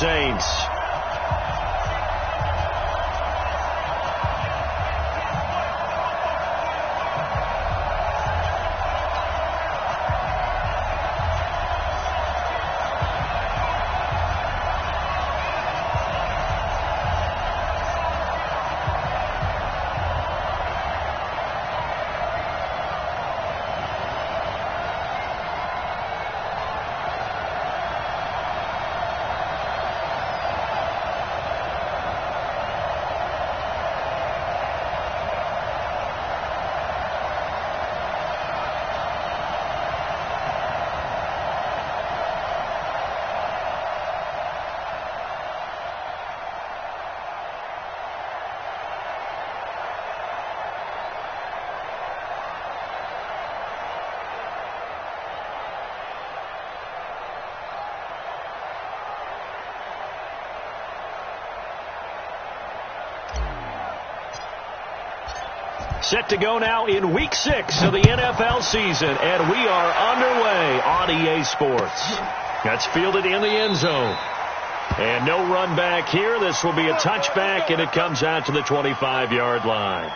Saints. Set to go now in Week 6 of the NFL season, and we are underway on EA Sports. That's fielded in the end zone. And no run back here. This will be a touchback, and it comes out to the 25-yard line.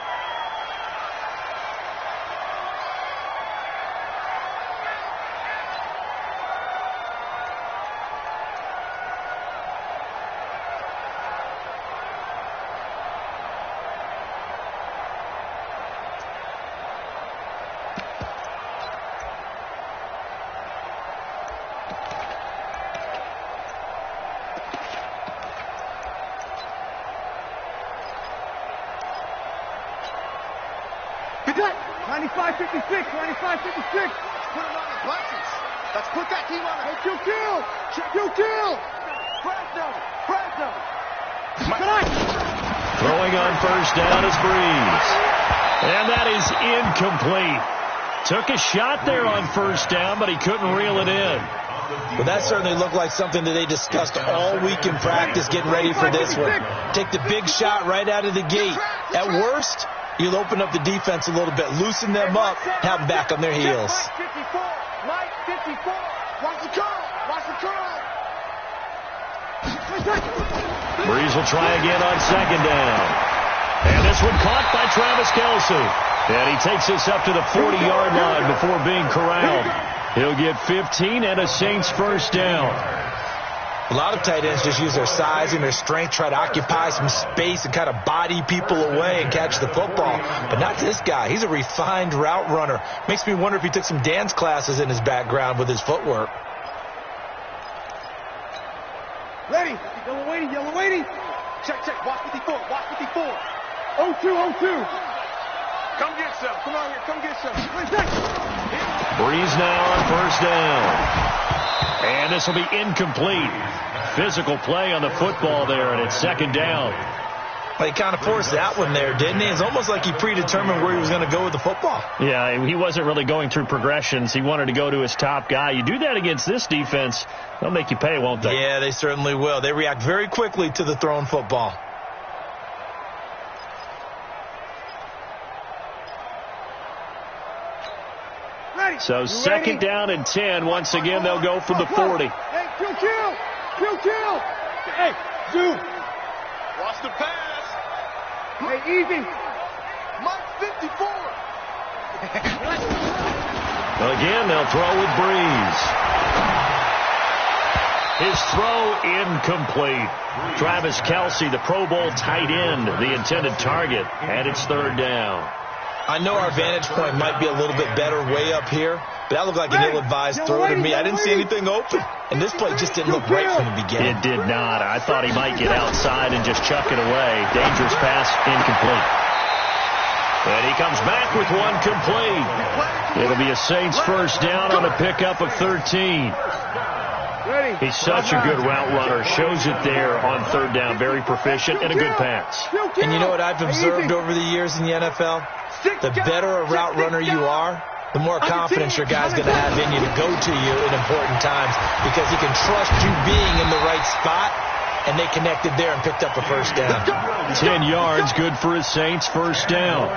Cadet, 95-56, 95-56. Put him on the buttons. Let's put that team on the... Hey, kill. Throwing on first down is Breeze. And that is incomplete. Took a shot there on first down, but he couldn't reel it in. Well, that certainly looked like something that they discussed all week in practice, getting ready for this one. Take the big shot right out of the gate. At worst, you'll open up the defense a little bit, loosen them up, have them back on their heels. Mike 54. Watch the curl. Breeze will try again on second down. And this one caught by Travis Kelce. And he takes this up to the 40-yard line before being corralled. He'll get 15 and a Saints first down. A lot of tight ends just use their size and their strength, try to occupy some space and kind of body people away and catch the football. But not this guy. He's a refined route runner. Makes me wonder if he took some dance classes in his background with his footwork. Ready. Yellow waiting. Check. Watch 54. 0-2. Come get some. Come on here. Come get some. Breeze now on first down. And this will be incomplete. Physical play on the football there, and it's second down. Well, he kind of forced that one there, didn't he? It's almost like he predetermined where he was going to go with the football. Yeah, he wasn't really going through progressions. He wanted to go to his top guy. You do that against this defense, they'll make you pay, won't they? Yeah, they certainly will. They react very quickly to the thrown football. So second down and 10. Once again, they'll go from the 40. Hey, kill. Hey, zoom. Watch the pass. Hey, easy. Mike 54. Again, they'll throw with Breeze. His throw incomplete. Travis Kelce, the Pro Bowl tight end, the intended target, and it's third down. I know our vantage point might be a little bit better way up here, but that looked like an ill-advised throw to me. I didn't see anything open, and this play just didn't look right from the beginning. It did not. I thought he might get outside and just chuck it away. Dangerous pass, incomplete. And he comes back with one complete. It'll be a Saints first down on a pickup of 13. He's such a good route runner. Shows it there on third down. Very proficient and a good pass. And you know what I've observed over the years in the NFL? The better a route runner you are, the more confidence your guy's going to have in you to go to you in important times, because he can trust you being in the right spot and they connected there and picked up a first down. 10 yards, good for his Saints, first down.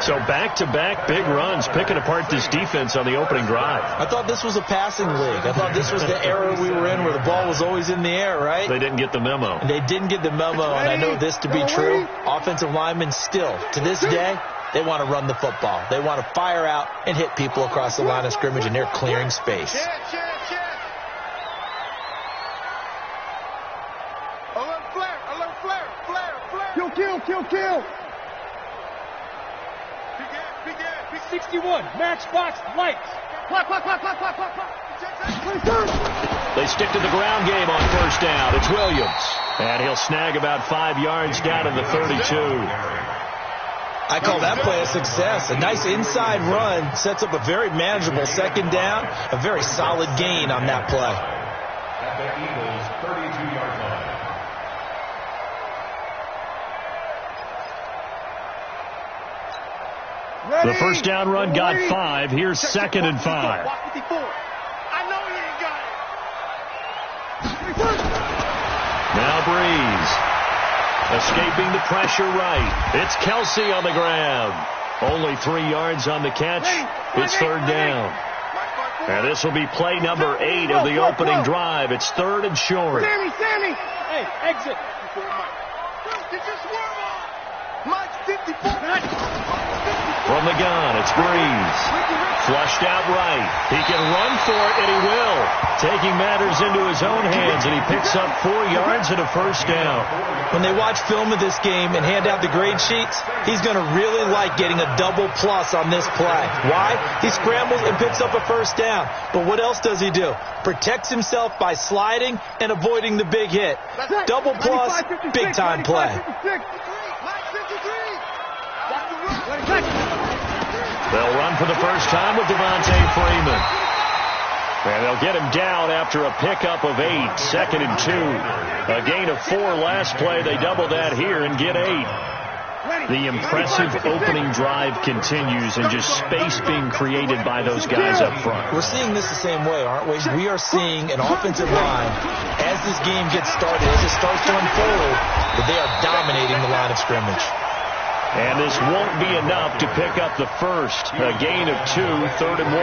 So back-to-back big runs, picking apart this defense on the opening drive. I thought this was a passing league. I thought this was the era we were in where the ball was always in the air, right? They didn't get the memo. They didn't get the memo, and I know this to be true. Offensive linemen still, to this day, they want to run the football. They want to fire out and hit people across the line of scrimmage, and they're clearing space. Kill. 61, matchbox, lights. Clock. They stick to the ground game on first down. It's Williams. And he'll snag about 5 yards down in the 32. I call that play a success. A nice inside run sets up a very manageable second down. A very solid gain on that play. At the Eagles' 32-yard line. The first down run got 5. Here's second and 5. I know he ain't got it. Now Breeze. Escaping the pressure right. It's Kelsey on the ground. Only 3 yards on the catch. It's third down. And this will be play number 8 of the opening drive. It's third and short. Sammy. Hey, exit. Did you swerve off? Mike's 54. From the gun, it's Breeze. Flushed out right. He can run for it, and he will. Taking matters into his own hands, and he picks up 4 yards and a first down. When they watch film of this game and hand out the grade sheets, he's going to really like getting a double plus on this play. Why? He scrambles and picks up a first down. But what else does he do? Protects himself by sliding and avoiding the big hit. Double plus, big-time play. They'll run for the first time with Devontae Freeman. And they'll get him down after a pickup of 8, second and 2. A gain of 4 last play. They double that here and get 8. The impressive opening drive continues, and just space being created by those guys up front. We're seeing this the same way, aren't we? We are seeing an offensive line, as this game gets started, as it starts to unfold, that they are dominating the line of scrimmage. And this won't be enough to pick up the first. A gain of 2, third and 1.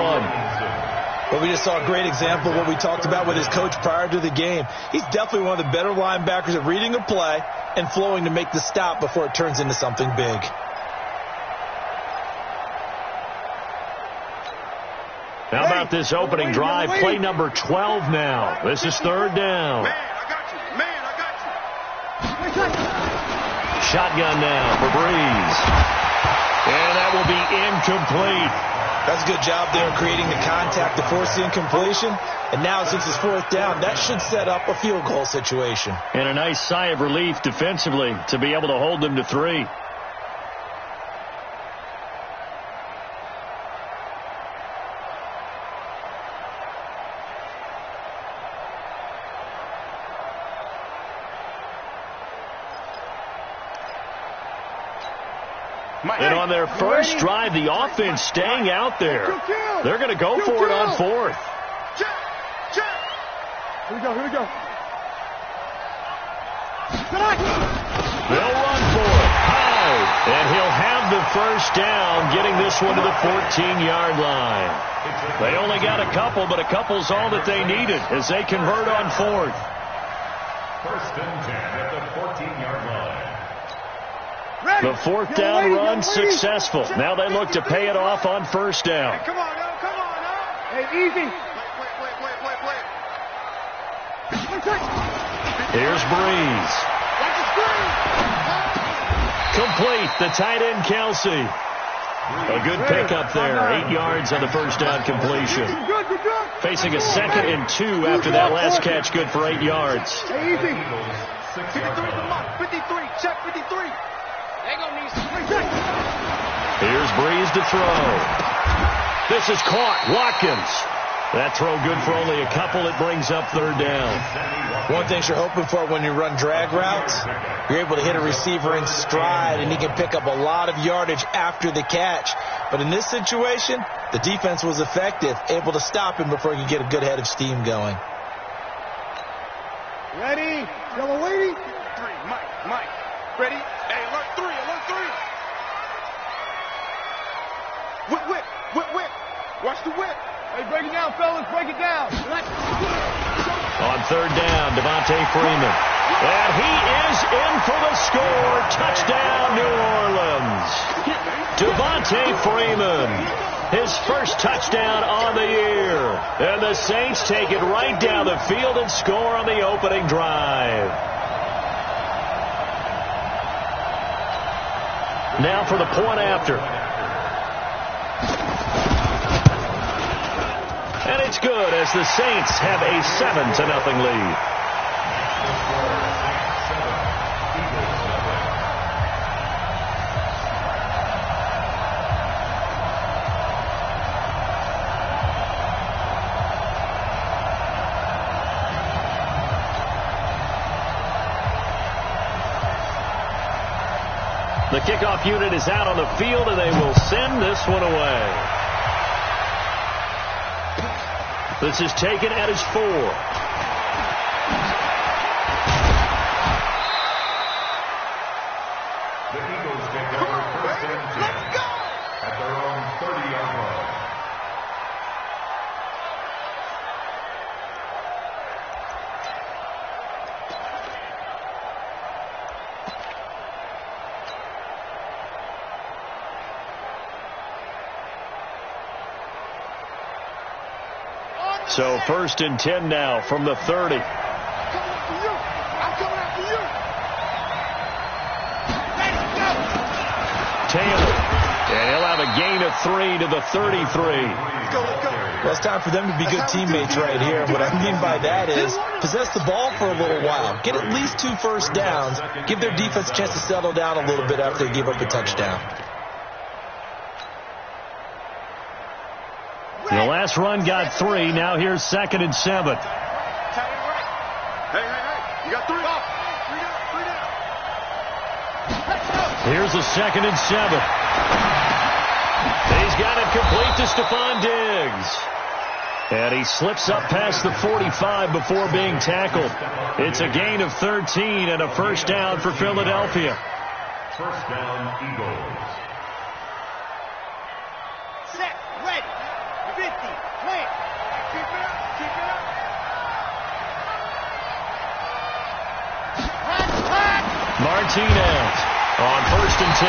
Well, we just saw a great example of what we talked about with his coach prior to the game. He's definitely one of the better linebackers at reading a play and flowing to make the stop before it turns into something big. How about this opening drive? Play number 12 now. This is third down. Man, I got you. Shotgun now for Breeze. And that will be incomplete. That's a good job there creating the contact to force the incompletion. And now since it's fourth down, that should set up a field goal situation. And a nice sigh of relief defensively to be able to hold them to 3. And on their first drive, the offense staying out there. They're going to go for it on fourth. Here we go. They'll run for it. High. And he'll have the first down, getting this one to the 14-yard line. They only got a couple, but a couple's all that they needed as they convert on fourth. First and 10 at the 14-yard line. The fourth down run successful. Now they look to pay it off on first down. Hey, come on now. Hey, easy. Play. Here's Breeze. Complete. The tight end, Kelsey. A good pickup there. 8 yards on the first down completion. Facing a second and 2 after that last catch. Good for 8 yards. Hey, easy. 53. Check 53. Here's Breeze to throw. This is caught. Watkins. That throw good for only a couple. It brings up third down. One thing you're hoping for when you run drag routes, you're able to hit a receiver in stride, and he can pick up a lot of yardage after the catch. But in this situation, the defense was effective, able to stop him before he could get a good head of steam going. Ready? Yellow waiting. 3, Mike. Ready? Hey, alert 3. Whip. Watch the whip. Hey, break it down, fellas. Break it down. On third down, Devontae Freeman. And he is in for the score. Touchdown, New Orleans. Devontae Freeman, his first touchdown on the year. And the Saints take it right down the field and score on the opening drive. Now for the point after. And it's good as the Saints have a 7-0 lead. The kickoff unit is out on the field, and they will send this one away. This is taken at his 4. The Eagles get their first and 10 at their own 30-yard line. So first and 10 now from the 30. I'm coming after you. Taylor. And he'll have a gain of 3 to the 33. Let's go. Well, it's time for them to be good teammates right here. What I mean by that is possess the ball for a little while. Get at least 2 first downs. Give their defense a chance to settle down a little bit after they give up a touchdown. The last run got 3. Now here's 2nd and 7. Hey. You got 3 off. 3 down. Here's a 2nd and 7. He's got it complete to Stephon Diggs. And he slips up past the 45 before being tackled. It's a gain of 13 and a first down for Philadelphia. First down, Eagles. Set. Ready. 50. Plant. Keep it up. Martinez on first and 10.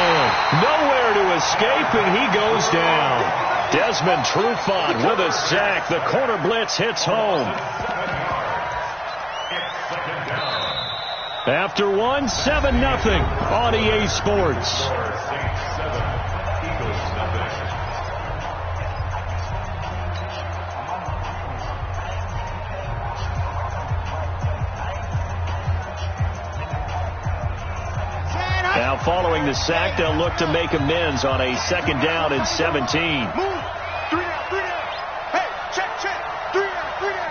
Nowhere to escape, and he goes down. Desmond Trufant with a sack. The corner blitz hits home. After 1, 7-0 on EA Sports. Now following the sack, they'll look to make amends on a 2nd down and 17. Move. 3 down. Hey, check. 3 down.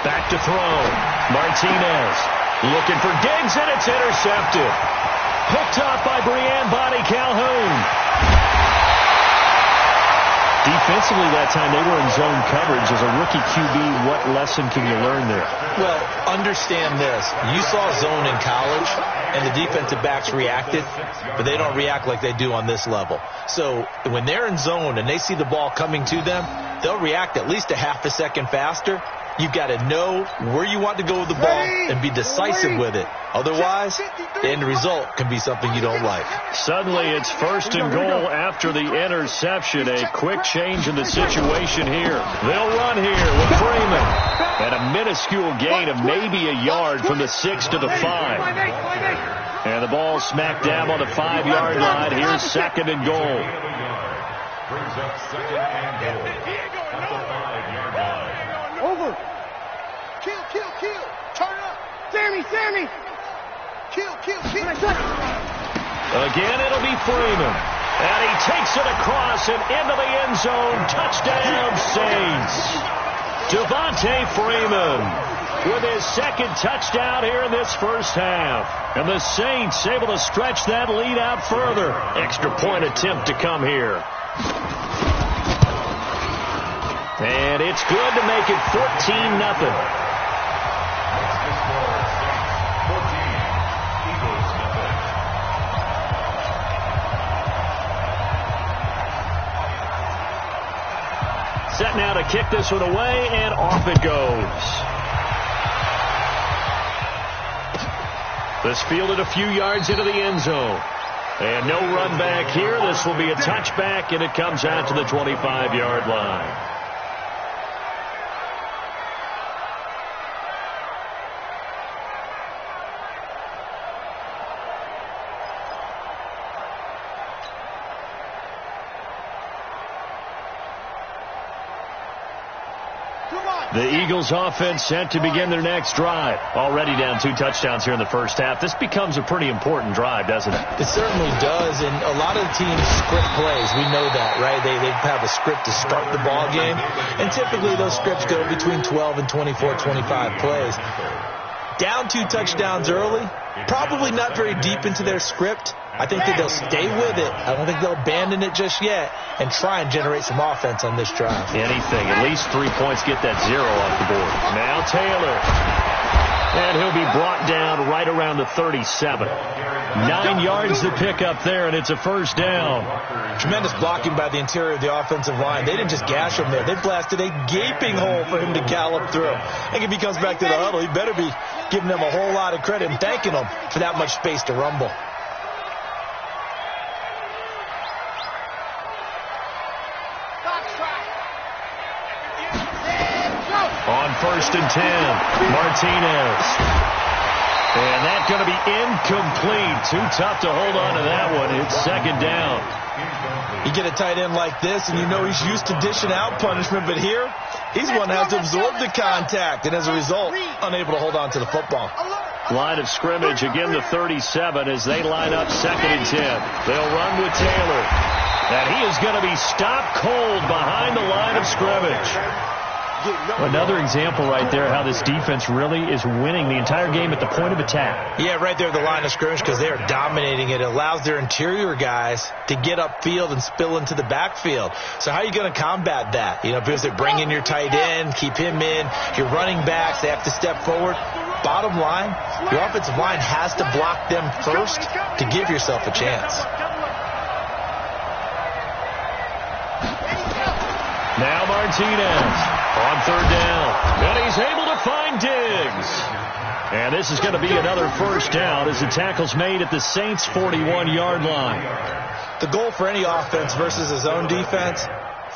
Back to throw. Martinez looking for Diggs, and it's intercepted. Picked up by Breanne Bonnie Calhoun. Defensively that time, they were in zone coverage. As a rookie QB, what lesson can you learn there? Well, understand this. You saw zone in college, and the defensive backs reacted, but they don't react like they do on this level. So when they're in zone and they see the ball coming to them, they'll react at least a half a second faster. You've got to know where you want to go with the ball and be decisive with it. Otherwise, the end result can be something you don't like. Suddenly, it's 1st and goal after the interception. A quick change in the situation here. They'll run here with Freeman. And a minuscule gain of maybe a yard from the 6 to the 5. And the ball smack dab on the 5-yard line. Here's 2nd and goal. Brings up 2nd and goal at the 5-yard line. Over. Kill. Turn up. Sammy. Kill. Again, it'll be Freeman. And he takes it across and into the end zone. Touchdown, Saints. Devontae Freeman with his 2nd touchdown here in this first half. And the Saints able to stretch that lead out further. Extra point attempt to come here. And it's good to make it 14-0. Set now to kick this one away, and off it goes. This fielded a few yards into the end zone. And no run back here. This will be a touchback, and it comes out to the 25-yard line. The Eagles offense set to begin their next drive. Already down 2 touchdowns here in the first half. This becomes a pretty important drive, doesn't it? It certainly does, and a lot of the teams script plays. We know that, right? They have a script to start the ball game, and typically those scripts go between 12 and 24, 25 plays. Down 2 touchdowns early, probably not very deep into their script. I think that they'll stay with it. I don't think they'll abandon it just yet and try and generate some offense on this drive. Anything. At least 3 points, get that 0 off the board. Now Taylor. And he'll be brought down right around the 37. 9 yards to pick up there, and it's a first down. Tremendous blocking by the interior of the offensive line. They didn't just gash him there. They blasted a gaping hole for him to gallop through. I think if he comes back to the huddle, he better be giving them a whole lot of credit and thanking them for that much space to rumble. On 1st and 10, Martinez. And that's going to be incomplete. Too tough to hold on to that one. It's 2nd down. You get a tight end like this, and you know he's used to dishing out punishment, but here, he's one that has to absorb the contact, and as a result, unable to hold on to the football. Line of scrimmage, again the 37 as they line up 2nd and 10. They'll run with Taylor. And he is going to be stopped cold behind the line of scrimmage. Another example right there how this defense really is winning the entire game at the point of attack. Yeah, right there at the line of scrimmage because they are dominating it. It allows their interior guys to get upfield and spill into the backfield. So how are you going to combat that? You know, because they bring in your tight end, keep him in. Your running backs, they have to step forward. Bottom line, your offensive line has to block them first to give yourself a chance. Now Martinez on 3rd down. And he's able to find Diggs. And this is going to be another first down as the tackle's made at the Saints' 41-yard line. The goal for any offense versus his own defense,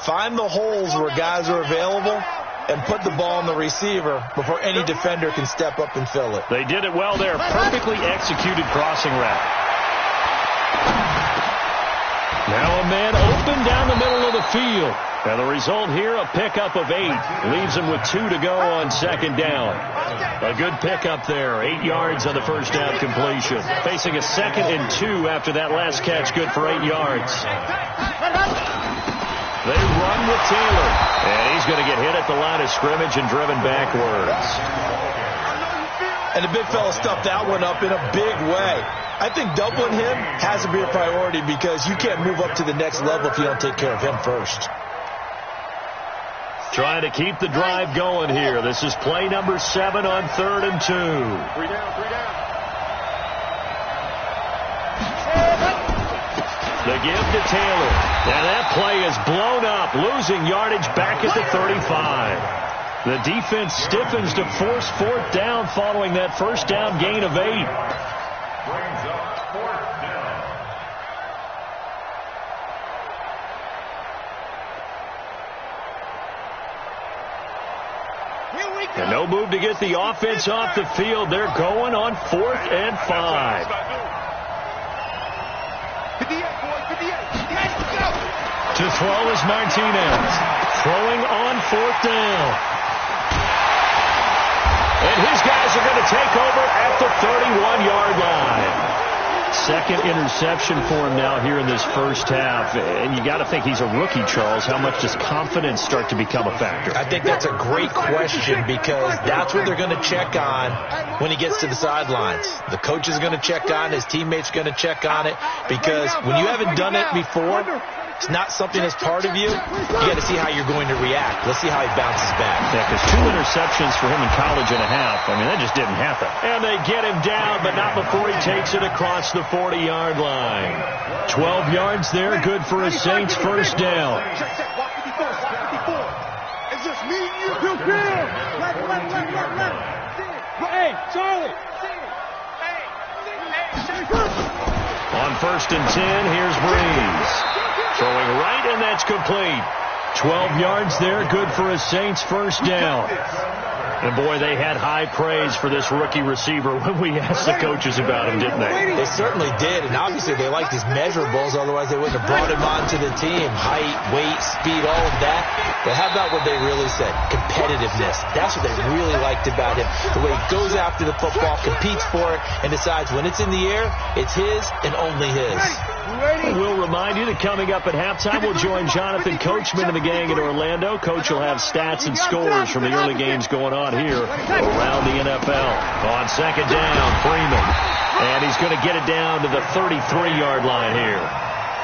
find the holes where guys are available and put the ball on the receiver before any defender can step up and fill it. They did it well there. Perfectly executed crossing route. Now a man open down the middle of the field. And the result here, a pickup of 8. Leaves him with 2 to go on 2nd down. A good pickup there. 8 yards on the first down completion. Facing a 2nd and 2 after that last catch. Good for 8 yards. They run with Taylor. And he's going to get hit at the line of scrimmage and driven backwards. And the big fella stuffed that one up in a big way. I think doubling him has to be a priority because you can't move up to the next level if you don't take care of him first. Trying to keep the drive going here. This is play number 7 on 3rd and 2. 3 down, 3 down. The give to Taylor. And that play is blown up, losing yardage back at the 35. The defense stiffens to force 4th down following that first down gain of 8. Brings up 4th down. And no move to get the offense off the field. They're going on 4th and 5. 58, boy, 58. To throw is Martinez. Throwing on 4th down. And his guys are going to take over at the 31-yard line. 2nd interception for him now here in this first half. And you got to think he's a rookie, Charles. How much does confidence start to become a factor? I think that's a great question because that's what they're going to check on when he gets to the sidelines. The coach is going to check on, his teammates going to check on it because when you haven't done it before, it's not something that's part of you, you got to see how you're going to react. Let's see how he bounces back. Yeah, because 2 interceptions for him in college and a half. I mean, that just didn't happen. And they get him down, but not before he takes it across the 40-yard line. 12 yards there, good for a Saints first down. It's just me and you. You kill. Let. Hey, Charlie. On 1st and 10, here's Breeze. Throwing right, and that's complete. 12 yards there, good for a Saints first down. And, boy, they had high praise for this rookie receiver when we asked the coaches about him, didn't they? They certainly did, and obviously they liked his measurables, otherwise they wouldn't have brought him onto the team. Height, weight, speed, all of that. But how about what they really said? Competitiveness. That's what they really liked about him. The way he goes after the football, competes for it, and decides when it's in the air, it's his and only his. We'll remind you that coming up at halftime, we'll join Jonathan Coachman and the gang in Orlando. Coach will have stats and scores from the early games going on here around the NFL. On 2nd down, Freeman. And he's going to get it down to the 33-yard line here.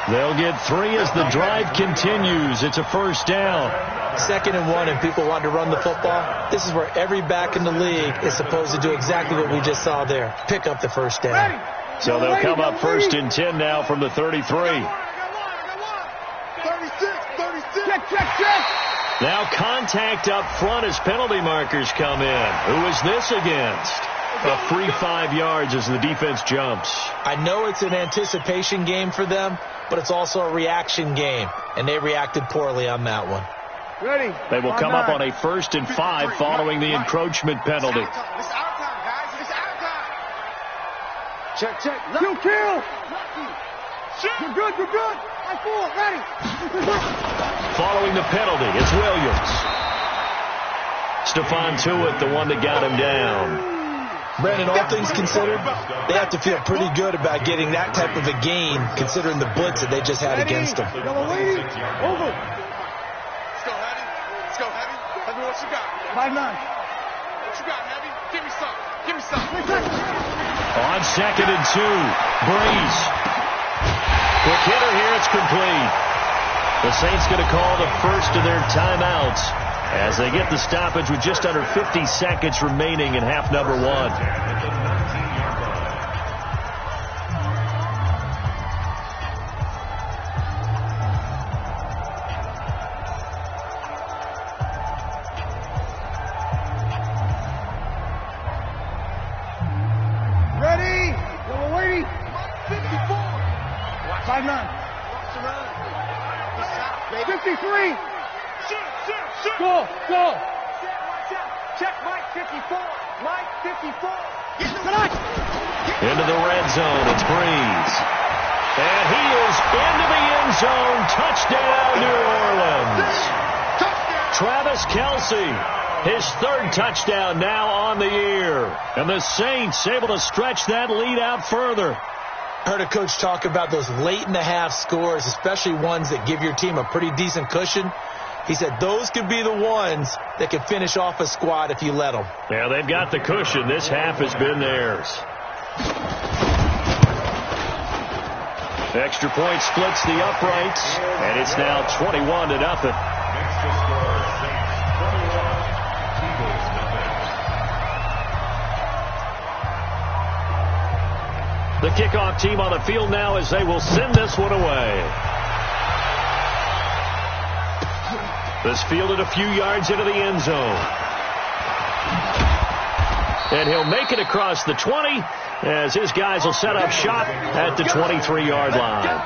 They'll get 3 as the drive continues. It's a first down. 2nd and 1, and people want to run the football. This is where every back in the league is supposed to do exactly what we just saw there. Pick up the first down. So they'll come up 1st and 10 now from the 33. 36. Check. Now contact up front as penalty markers come in. Who is this against? A free 5 yards as the defense jumps. I know it's an anticipation game for them, but it's also a reaction game, and they reacted poorly on that one. Ready. They will come up on a 1st and 5 following the encroachment penalty. It's our time, guys. It's our time. Check. Kill. You're good. I fool. Ready. Following the penalty, it's Williams. Stephon Tuitt, the one that got him down. Brandon, all things considered, they have to feel pretty good about getting that type of a gain, considering the blitz that they just had against them. Over. Let's go, Heavy. Tell me what you got. 5'9". What you got, Heavy? Give me some. On 2nd and 2, Breeze. Quick hitter here, it's complete. The Saints going to call the first of their timeouts as they get the stoppage with just under 50 seconds remaining in half number 1. Ready. We're waiting. 54. 5'9". 53. Go. Check Mike 54. Mike 54. Into the red zone, it's Breeze. And he is into the end zone. Touchdown, New Orleans. Travis Kelce, his 3rd touchdown now on the year. And the Saints able to stretch that lead out further. I heard a coach talk about those late-in-the-half scores, especially ones that give your team a pretty decent cushion. He said those could be the ones that could finish off a squad if you let them. Yeah, they've got the cushion. This half has been theirs. Extra point splits the uprights, and it's now 21-0. Next to score, Saints 21, Eagles nothing. The kickoff team on the field now as they will send this one away. This fielded a few yards into the end zone. And he'll make it across the 20 as his guys will set up shop at the 23-yard line.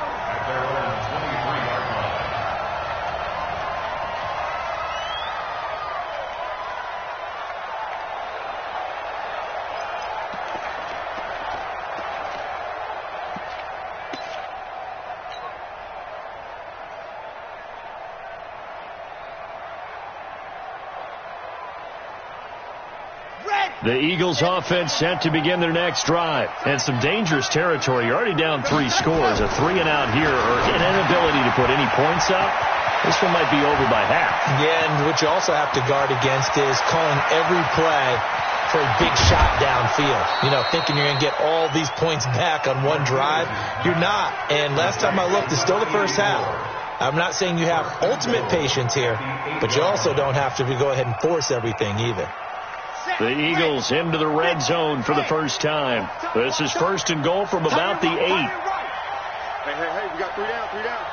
The Eagles offense set to begin their next drive. And some dangerous territory. You're already down 3 scores. A 3-and-out here or an inability to put any points up. This one might be over by half. Yeah, and what you also have to guard against is calling every play for a big shot downfield. You know, thinking you're going to get all these points back on one drive. You're not. And last time I looked, it's still the first half. I'm not saying you have ultimate patience here, but you also don't have to go ahead and force everything either. The Eagles into the red zone for the first time. This is first and goal from about the 8. Hey, we got 3 down.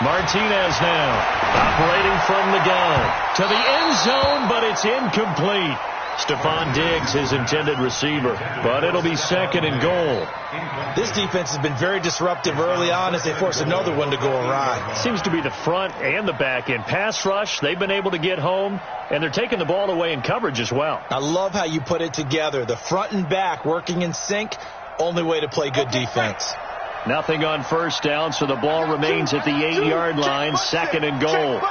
Martinez now operating from the gun to the end zone, but it's incomplete. Stephon Diggs, his intended receiver, but it'll be second and goal. This defense has been very disruptive early on as they force another one to go awry. Seems to be the front and the back end. Pass rush, they've been able to get home, and they're taking the ball away in coverage as well. I love how you put it together. The front and back working in sync, only way to play good defense. Nothing on first down, so the ball remains at the 8-yard line, second and goal.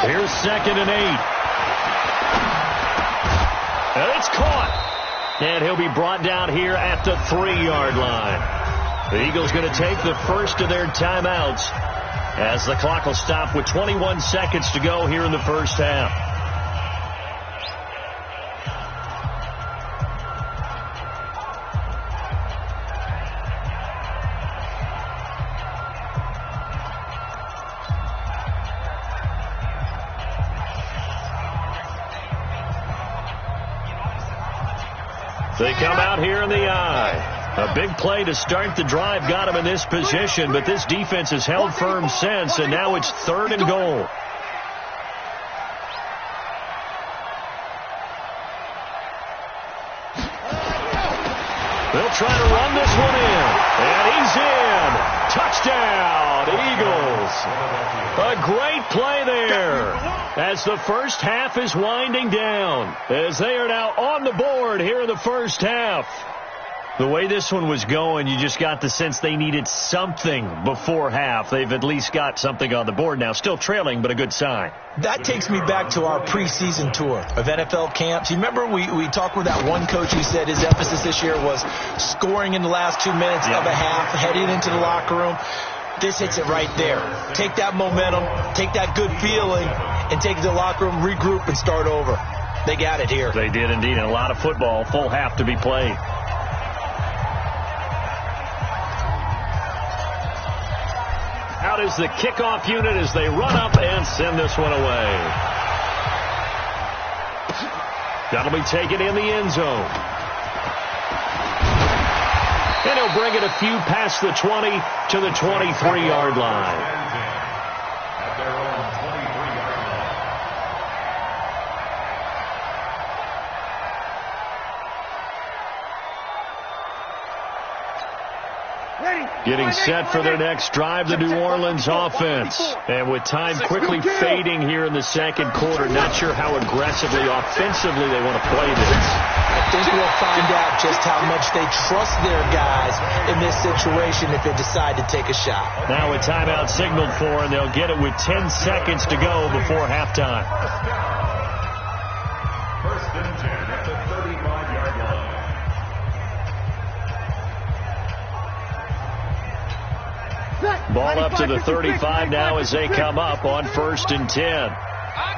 Here's second and 8. And it's caught. And he'll be brought down here at the 3-yard line. The Eagles going to take the first of their timeouts as the clock will stop with 21 seconds to go here in the first half. They come out here in the eye. A big play to start the drive got him in this position, but this defense has held firm since, and now it's third and goal. They'll try to run this one in, and he's in. Touchdown, Eagles. A great play there as the first half is winding down, as they are now on the board here in the first half. The way this one was going, you just got the sense they needed something before half. They've at least got something on the board now. Still trailing, but a good sign. That takes me back to our preseason tour of NFL camps. You remember we talked with that one coach who said his emphasis this year was scoring in the last 2 minutes of a half, heading into the locker room. This hits it right there. Take that momentum, take that good feeling, and take it to the locker room, regroup, and start over. They got it here. They did indeed, and a lot of football, full half to be played. Out is the kickoff unit as they run up and send this one away. That'll be taken in the end zone. And he'll bring it a few past the 20 to the 23-yard line. Getting set for their next drive, the New Orleans offense. And with time quickly fading here in the second quarter, not sure how aggressively, offensively they want to play this. I think we'll find out just how much they trust their guys in this situation if they decide to take a shot. Now a timeout signaled for, and they'll get it with 10 seconds to go before halftime. First and 10 at the 35-yard line. Ball up to the 35 now as they come up on first and 10. I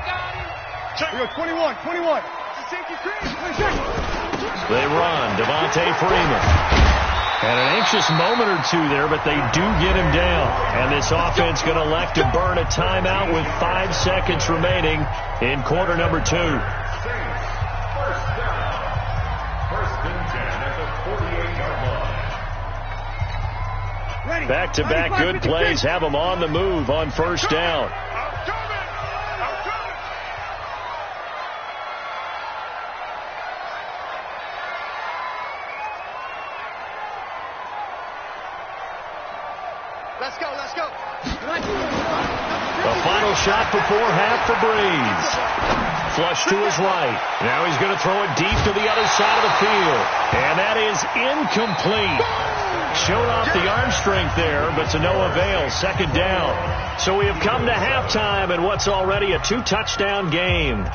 got him. 21. They run. Devontae Freeman. And an anxious moment or two there, but they do get him down. And this offense going to elect to burn a timeout with 5 seconds remaining in quarter number 2. First down. First and 10 at the 48-yard line. Back-to-back good plays have them on the move on first down. Let's go. A final shot before half for Breeze. Flush to his right. Now he's going to throw it deep to the other side of the field. And that is incomplete. Showed off the arm strength there, but to no avail. Second down. So we have come to halftime in what's already a 2-touchdown game.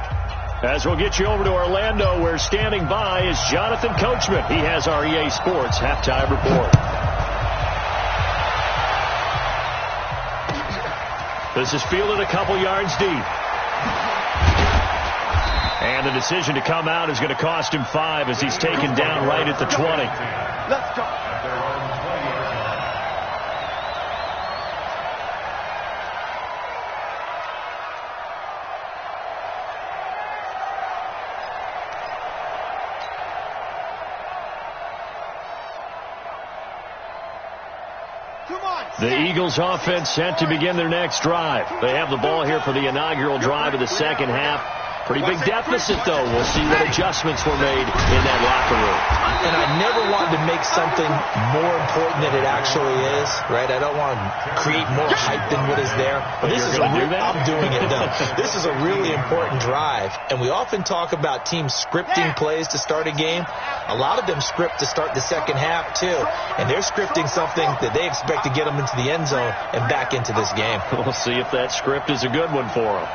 As we'll get you over to Orlando, where standing by is Jonathan Coachman. He has our EA Sports halftime report. This is fielded a couple yards deep. And the decision to come out is going to cost him 5 as he's taken down right at the 20. Let's go. The Eagles offense set to begin their next drive. They have the ball here for the inaugural drive of the second half. Pretty big deficit, though. We'll see what adjustments were made in that locker room. And I never wanted to make something more important than it actually is, right? I don't want to create more hype than what is there. But this is I'm doing it, though. This is a really important drive. And we often talk about teams scripting plays to start a game. A lot of them script to start the second half, too. And they're scripting something that they expect to get them into the end zone and back into this game. We'll see if that script is a good one for them.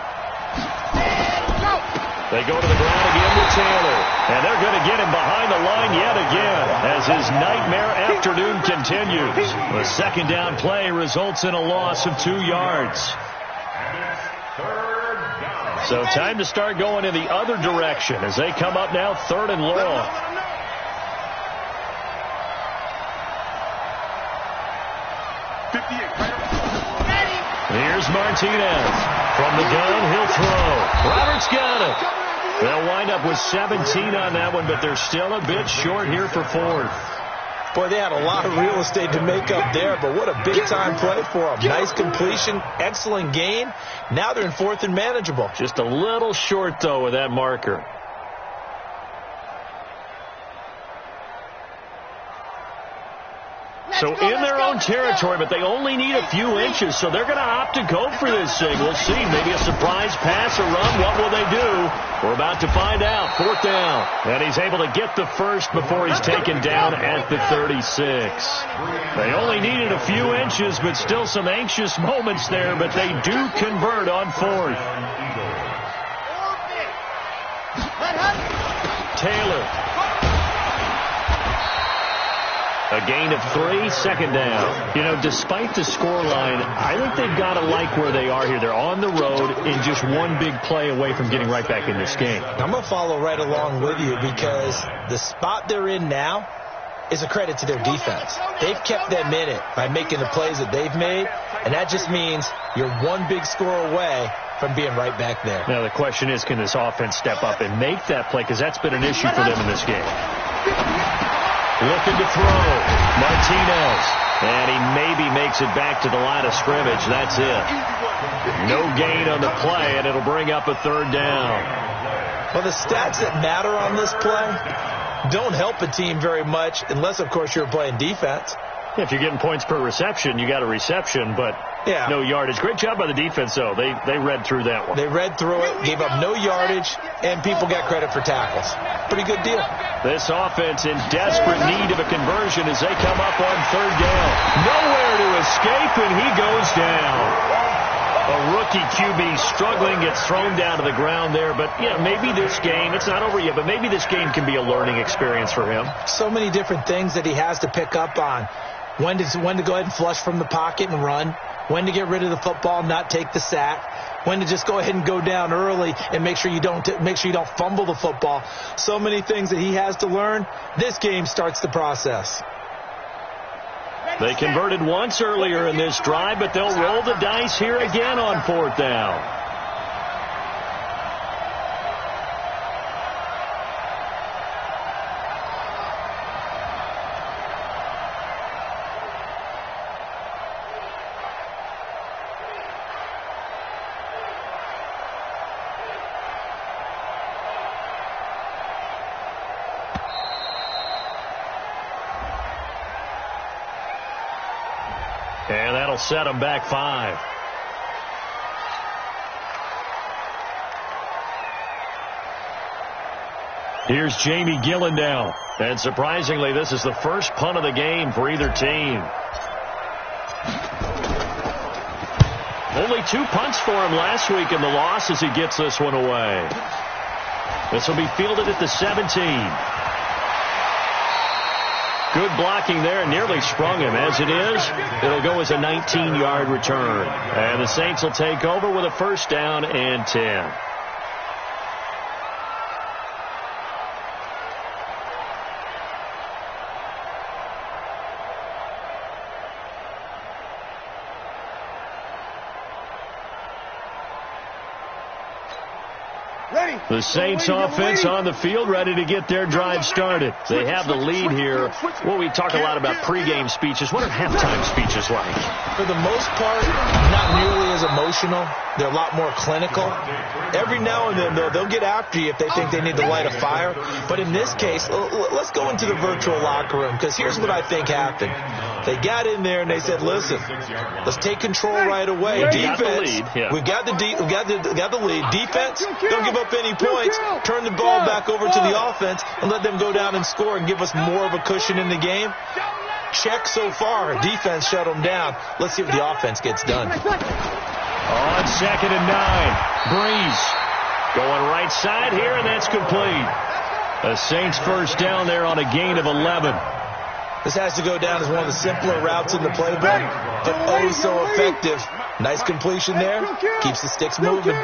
They go to the ground again with Taylor. And they're going to get him behind the line yet again as his nightmare afternoon continues. The second down play results in a loss of 2 yards. So time to start going in the other direction as they come up now 3rd and long. Here's Martinez. From the gun, he'll throw. Roberts got it. They'll wind up with 17 on that one, but they're still a bit short here for 4th. Boy, they had a lot of real estate to make up there, but what a big-time play for them. Nice completion, excellent gain. Now they're in 4th and manageable. Just a little short, though, with that marker. So in their own territory, but they only need a few inches, so they're going to opt to go for this thing. We'll see. Maybe a surprise pass or run. What will they do? We're about to find out. 4th down. And he's able to get the first before he's taken down at the 36. They only needed a few inches, but still some anxious moments there, but they do convert on 4th. Taylor. A gain of 3, second down. You know, despite the scoreline, I think they've got to like where they are here. They're on the road and just one big play away from getting right back in this game. I'm going to follow right along with you because the spot they're in now is a credit to their defense. They've kept them in it by making the plays that they've made, and that just means you're one big score away from being right back there. Now, the question is, can this offense step up and make that play? Because that's been an issue for them in this game. Looking to throw. Martinez. And he maybe makes it back to the line of scrimmage. That's it. No gain on the play, and it'll bring up a 3rd down. Well, the stats that matter on this play don't help a team very much unless, of course, you're playing defense. If you're getting points per reception, you got a reception, but no yardage. Great job by the defense, though. They read through that one. They read through it, gave up no yardage, and people got credit for tackles. Pretty good deal. This offense in desperate need of a conversion as they come up on 3rd down. Nowhere to escape, and he goes down. A rookie QB struggling, gets thrown down to the ground there. But, yeah, maybe this game, it's not over yet, but maybe this game can be a learning experience for him. So many different things that he has to pick up on. When to go ahead and flush from the pocket and run. When to get rid of the football and not take the sack. When to just go ahead and go down early and make sure you don't fumble the football. So many things that he has to learn. This game starts the process. They converted once earlier in this drive, but they'll roll the dice here again on 4th down. And that'll set them back 5. Here's Jamie Gillen now. And surprisingly, this is the first punt of the game for either team. Only 2 punts for him last week in the loss as he gets this one away. This will be fielded at the 17. Good blocking there, nearly sprung him. As it is, it'll go as a 19-yard return. And the Saints will take over with a first down and 10. The Saints offense on the field, ready to get their drive started. They have the lead here. Well, we talk a lot about pregame speeches. What are halftime speeches like? For the most part, not nearly as emotional. They're a lot more clinical. Every now and then, though, they'll get after you if they think they need to light a fire. But in this case, let's go into the virtual locker room, because here's what I think happened. They got in there and they said, listen, let's take control right away. Defense, we've got the lead. Defense, don't give up any points. Turn the ball back over to the offense and let them go down and score and give us more of a cushion in the game. Check so far. Defense shut them down. Let's see what the offense gets done. On 2nd and 9, Breeze going right side here, and that's complete. The Saints first down there on a gain of 11. This has to go down as one of the simpler routes in the playbook, but oh so effective. Nice completion there. Keeps the sticks moving.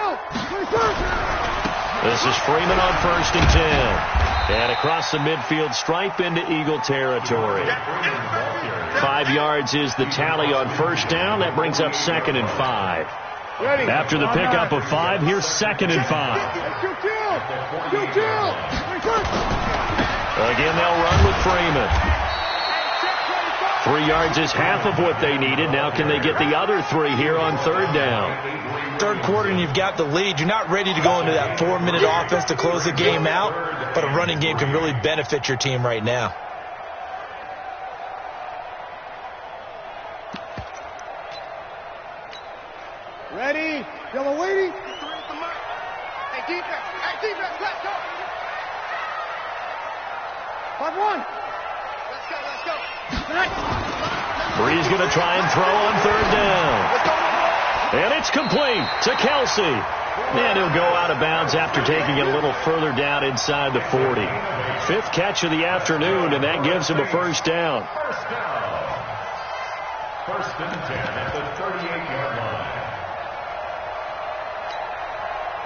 This is Freeman on 1st and 10. And across the midfield stripe into Eagle territory. 5 yards is the tally on first down. That brings up 2nd and 5. After the pickup of 5, here's 2nd and 5. Again, they'll run with Freeman. 3 yards is half of what they needed. Now can they get the other 3 here on 3rd down? Third quarter and you've got the lead. You're not ready to go into that 4-minute offense to close the game out, but a running game can really benefit your team right now. Ready? Y'all waiting? Hey, defense, let's go. 5-1. Let's go. Breeze going to try and throw on 3rd down. And it's complete to Kelsey. And he'll go out of bounds after taking it a little further down inside the 40. 5th catch of the afternoon, and that gives him a first down. First and 10 at the 38-yard line.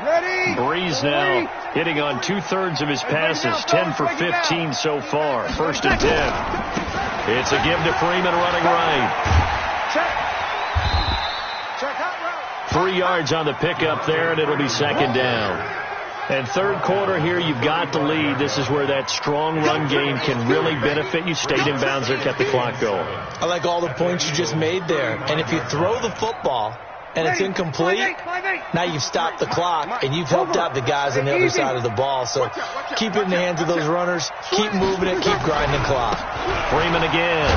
Ready? Breeze now hitting on 2/3 of his passes, 10 for 15 so far. 1st and 10. It's a give to Freeman running right. 3 yards on the pickup there, and it'll be 2nd down. And 3rd quarter here, you've got the lead. This is where that strong run game can really benefit you. Stayed in bounds there, kept the clock going. I like all the points you just made there. And if you throw the football and it's incomplete, now you've stopped the clock and you've helped out the guys on the other side of the ball. So keep it in the hands of those runners. Keep moving it. Keep grinding clock. Freeman again.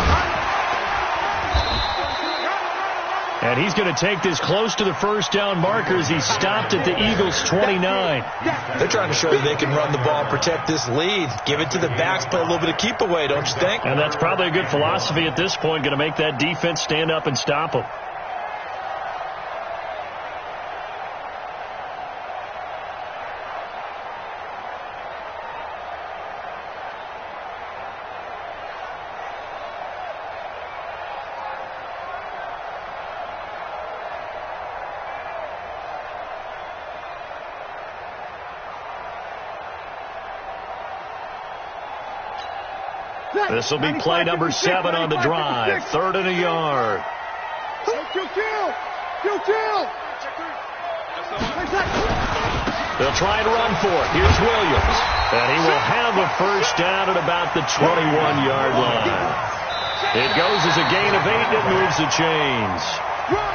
And he's going to take this close to the first down marker as he stopped at the Eagles' 29. They're trying to show you they can run the ball and protect this lead. Give it to the backs, play a little bit of keep away, don't you think? And that's probably a good philosophy at this point, going to make that defense stand up and stop them. This will be play number 7 on the drive. 3rd and a yard. They'll try and run for it. Here's Williams. And he will have a first down at about the 21-yard line. It goes as a gain of 8 that moves the chains.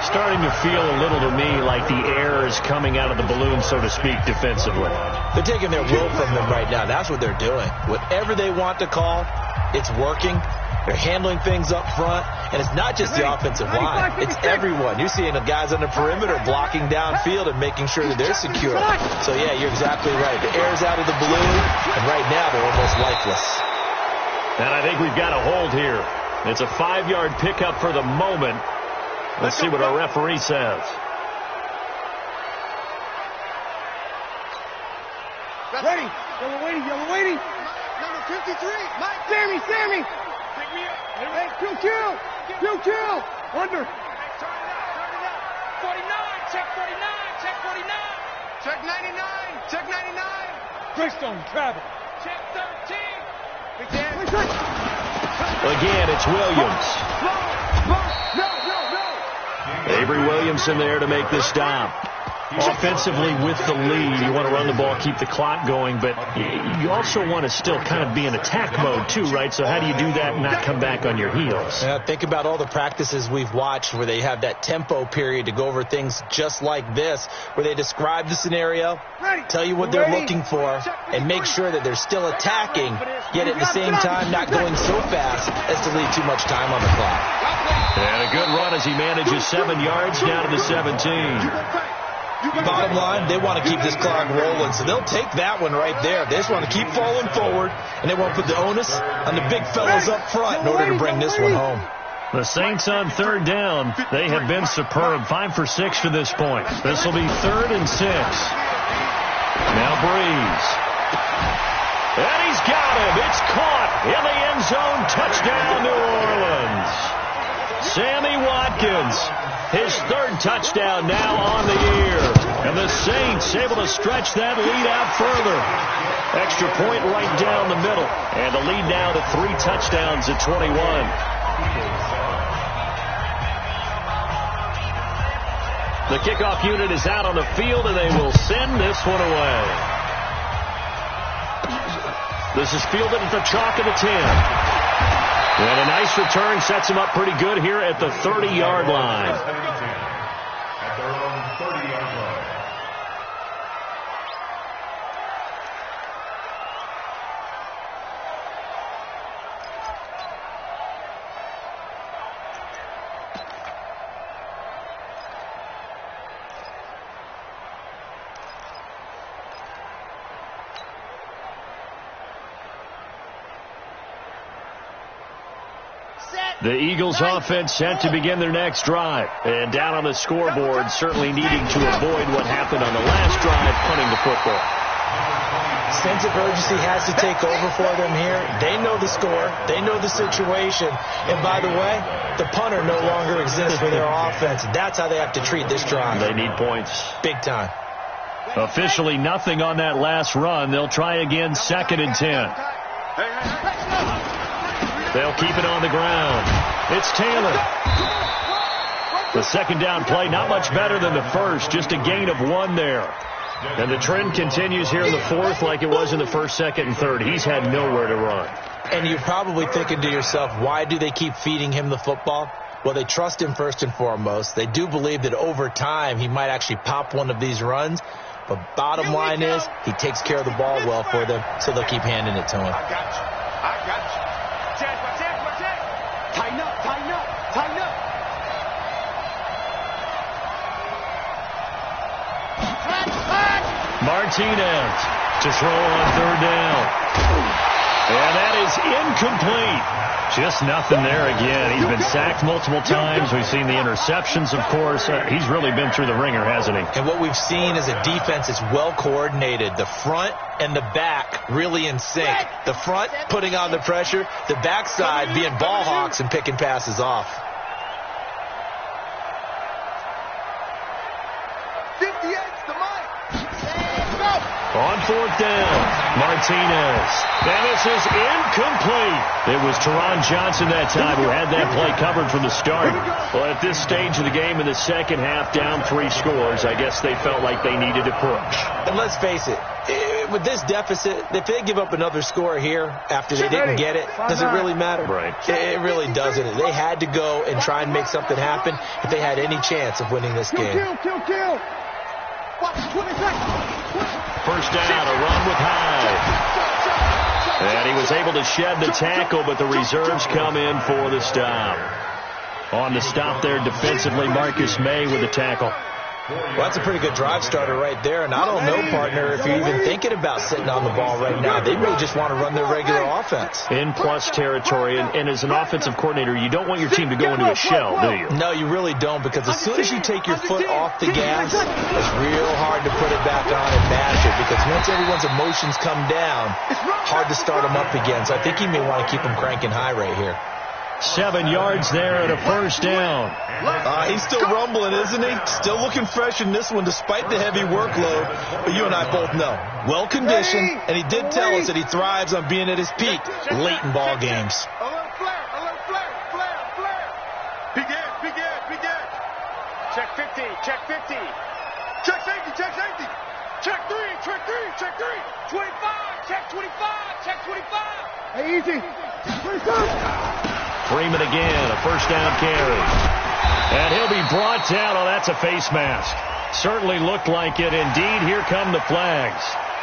Starting to feel a little to me like the air is coming out of the balloon, so to speak, defensively. They're taking their will from them right now. That's what they're doing. Whatever they want to call, it's working. They're handling things up front, and it's not just the offensive line. It's everyone. You're seeing the guys on the perimeter blocking downfield and making sure that they're secure. So, yeah, you're exactly right. The air's out of the balloon, and right now they're almost lifeless. And I think we've got a hold here. It's a 5-yard pickup for the moment. Let's see what our referee says. Ready. Y'all waiting. Number 53. Mike. Sammy. Hey, kill. Under. 49, check 49, check 49. Check 99, check 99. Greystone, travel. Check 13. Again, it's Williams. No. Avery Williamson there to make the stop. Offensively with the lead, you want to run the ball, keep the clock going, but you also want to still kind of be in attack mode too, right? So how do you do that and not come back on your heels? Yeah, think about all the practices we've watched where they have that tempo period to go over things just like this, where they describe the scenario, tell you what they're looking for, and make sure that they're still attacking, yet at the same time not going so fast as to leave too much time on the clock. And a good run as he manages 7 yards down to the 17. Bottom line, they want to keep this clock rolling, so they'll take that one right there. They just want to keep falling forward, and they want to put the onus on the big fellas up front in order to bring this one home. The Saints on third down. They have been superb. 5 for 6 to this point. This will be 3rd and 6. Now Breeze. And he's got him. It's caught in the end zone. Touchdown, New Orleans. Sammy Watkins. His 3rd touchdown now on the year. And the Saints able to stretch that lead out further. Extra point right down the middle. And the lead now to 3 touchdowns at 21. The kickoff unit is out on the field, and they will send this one away. This is fielded at the chalk of the 10. And a nice return sets him up pretty good here at the 30-yard line. At their own 30-yard line. The Eagles offense set to begin their next drive. And down on the scoreboard, certainly needing to avoid what happened on the last drive, punting the football. Sense of urgency has to take over for them here. They know the score. They know the situation. And by the way, the punter no longer exists for their offense. That's how they have to treat this drive. They need points. Big time. Officially nothing on that last run. They'll try again, 2nd and 10. They'll keep it on the ground. It's Taylor. The second down play, not much better than the first, just a gain of 1 there. And the trend continues here in the 4th like it was in the 1st, 2nd, and 3rd. He's had nowhere to run. And you're probably thinking to yourself, why do they keep feeding him the football? Well, they trust him first and foremost. They do believe that over time he might actually pop one of these runs. But bottom line is he takes care of the ball well for them, so they'll keep handing it to him. I got you. Check. Tighten up. Martinez to throw on 3rd down. And that is incomplete. Just nothing there again. He's been sacked multiple times. We've seen the interceptions, of course. He's really been through the ringer, hasn't he? And what we've seen is a defense that's well coordinated. The front and the back really in sync. The front putting on the pressure. The backside being ball hawks and picking passes off. 58's the mic. On 4th down, Martinez. And this is incomplete. It was Teron Johnson that time who had that play covered from the start. Well, at this stage of the game in the second half, down 3 scores, I guess they felt like they needed to push. And let's face it, with this deficit, if they give up another score here after they didn't get it, does it really matter? Right. It really doesn't. They had to go and try and make something happen if they had any chance of winning this game. Kill. First down, a run with Hyde. And he was able to shed the tackle, but the reserves come in for the stop. On the stop there defensively, Marcus May with the tackle. Well, that's a pretty good drive starter right there. And I don't know, partner, if you're even thinking about sitting on the ball right now. They may just want to run their regular offense. In plus territory, and as an offensive coordinator, you don't want your team to go into a shell, do you? No, you really don't, because as soon as you take your foot off the gas, it's real hard to put it back on and match it, because once everyone's emotions come down, hard to start them up again. So I think he may want to keep them cranking high right here. 7 yards there and a first down. He's still rumbling, isn't he? Still looking fresh in this one despite the heavy workload. But you and I both know, well-conditioned, and he did tell us that he thrives on being at his peak late in ball games. A little flare. Big end. Check 50. Check safety. Check three. 25. Check 25. Hey, easy. 22. Freeman again, a first down carry. And he'll be brought down. Oh, that's a face mask. Certainly looked like it. Indeed, here come the flags.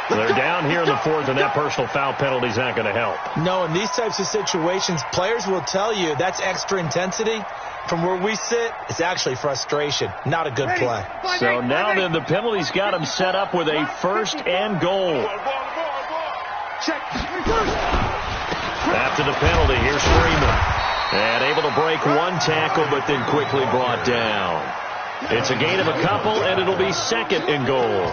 They're down here in the fourth, and that personal foul penalty is not going to help. No, in these types of situations, players will tell you that's extra intensity. From where we sit, it's actually frustration. Not a good play. So now then, the penalty's got him set up with a first and goal. Check. After the penalty, here's Freeman. And able to break one tackle, but then quickly brought down. It's a gain of a couple, and it'll be second and goal.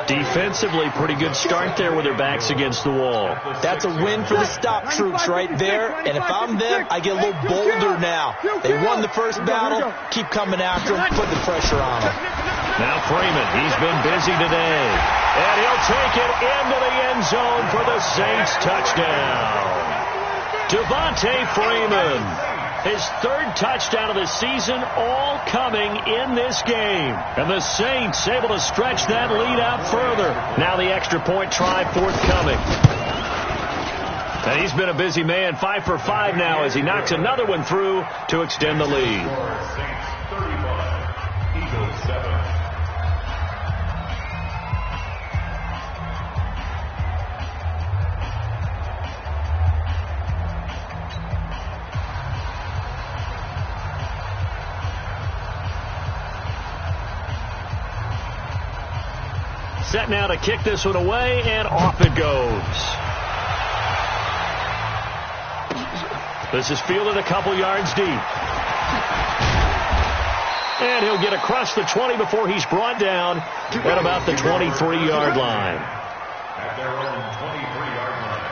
Defensively, pretty good start there with their backs against the wall. That's a win for the stop troops right there. And if I'm them, I get a little bolder now. They won the first battle. Keep coming after them. Put the pressure on them. Now Freeman, he's been busy today. And he'll take it into the end zone for the Saints touchdown. Devontae Freeman, his third touchdown of the season, all coming in this game. And the Saints able to stretch that lead out further. Now the extra point try forthcoming. And he's been a busy man, 5 for 5 now as he knocks another one through to extend the lead. Saints 35, Eagles 7. Set now to kick this one away, and off it goes. This is fielded a couple yards deep. And he'll get across the 20 before he's brought down at about the 23-yard line. At their own 23-yard line.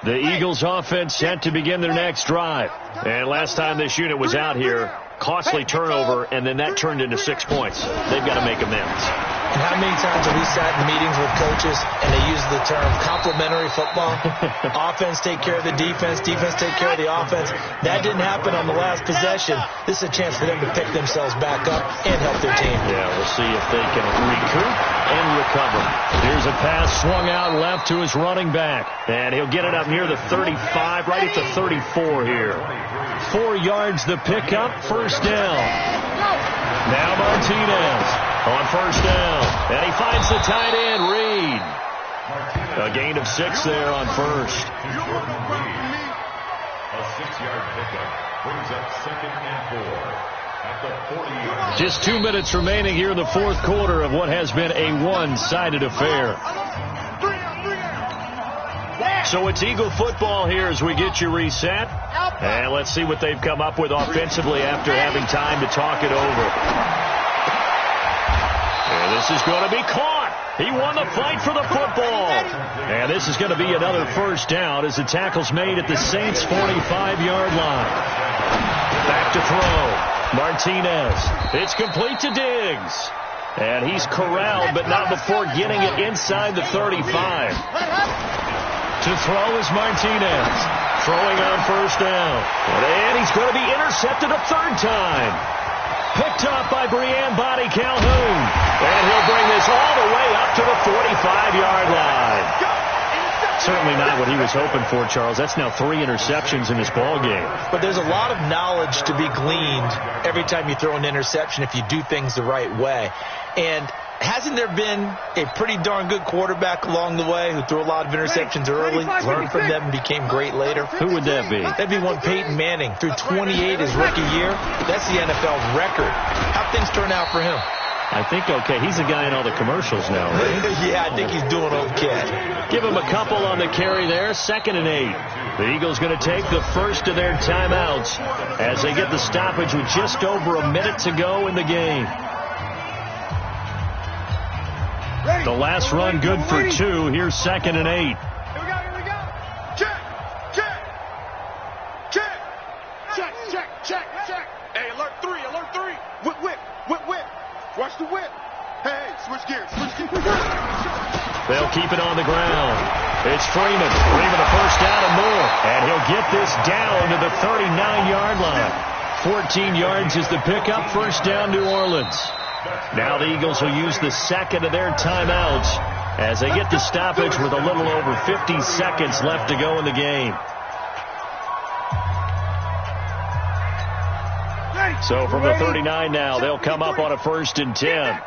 The Eagles offense set to begin their next drive. And last time this unit was out here, costly turnover, and then that turned into 6 points. They've got to make amends. And how many times have we sat in meetings with coaches and they use the term complementary football? Offense take care of the defense, defense take care of the offense. That didn't happen on the last possession. This is a chance for them to pick themselves back up and help their team. Yeah, we'll see if they can recoup and recover. Here's a pass swung out left to his running back. And he'll get it up near the 35, right at the 34 here. 4 yards the pickup, first down. Now Martinez on first down. And he finds the tight end, Reed. A gain of 6 there on first. A 6-yard pickup brings up second and 4 at the 40-yard. Just 2 minutes remaining here in the fourth quarter of what has been a one-sided affair. So it's Eagle football here as we get you reset. And let's see what they've come up with offensively after having time to talk it over. And this is going to be caught. He won the fight for the football. And this is going to be another first down as the tackle's made at the Saints' 45-yard line. Back to throw. Martinez. It's complete to Diggs. And he's corralled, but not before getting it inside the 35. To throw is Martinez. Throwing on first down. And he's going to be intercepted a third time. Picked up by Brian Body Calhoun. And he'll bring this all the way up to the 45-yard line. certainly not what he was hoping for, Charles. That's now 3 interceptions in this ball game. But there's a lot of knowledge to be gleaned every time you throw an interception if you do things the right way. And hasn't there been a pretty darn good quarterback along the way who threw a lot of interceptions early, learned from them, and became great later? Who would that be? That'd be one Peyton Manning. Threw 28 his rookie year. That's the NFL record. How'd things turn out for him? I think okay. He's a guy in all the commercials now, right? Yeah, I think he's doing okay. Give him a couple on the carry there. 2nd and 8. The Eagles going to take the first of their timeouts as they get the stoppage with just over a minute to go in the game. The last run good for 2. Here's 2nd and 8. Here we go. Check. Hey, alert 3. Whip. Watch the whip. Hey, switch gears. They'll keep it on the ground. It's Freeman a first down and more. And he'll get this down to the 39-yard line. 14 yards is the pickup. First down, New Orleans. Now the Eagles will use the second of their timeouts as they get the stoppage with a little over 50 seconds left to go in the game. So from the 39 now, they'll come up on a 1st and 10.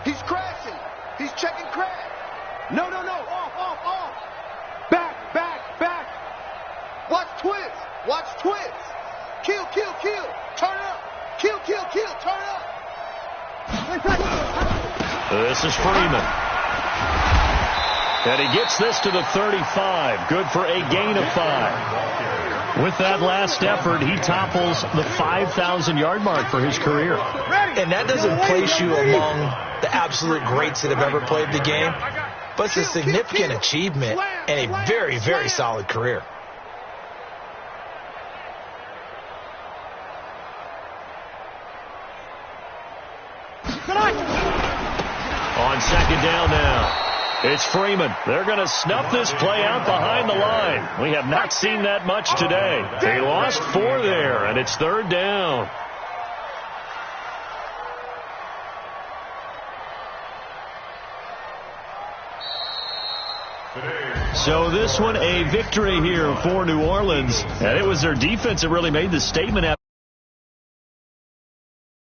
He's crashing. He's checking crash. No. Off. Back. Watch twist. Kill. Turn up. Kill. Turn up. This is Freeman. And he gets this to the 35. Good for a gain of 5. With that last effort, he topples the 5,000-yard mark for his career. And that doesn't place you among the absolute greats that have ever played the game, but it's a significant achievement and a very, very solid career. On 2nd down now. It's Freeman. They're going to snuff this play out behind the line. We have not seen that much today. They lost 4 there, and it's 3rd down. So this one a victory here for New Orleans. And it was their defense that really made the statement after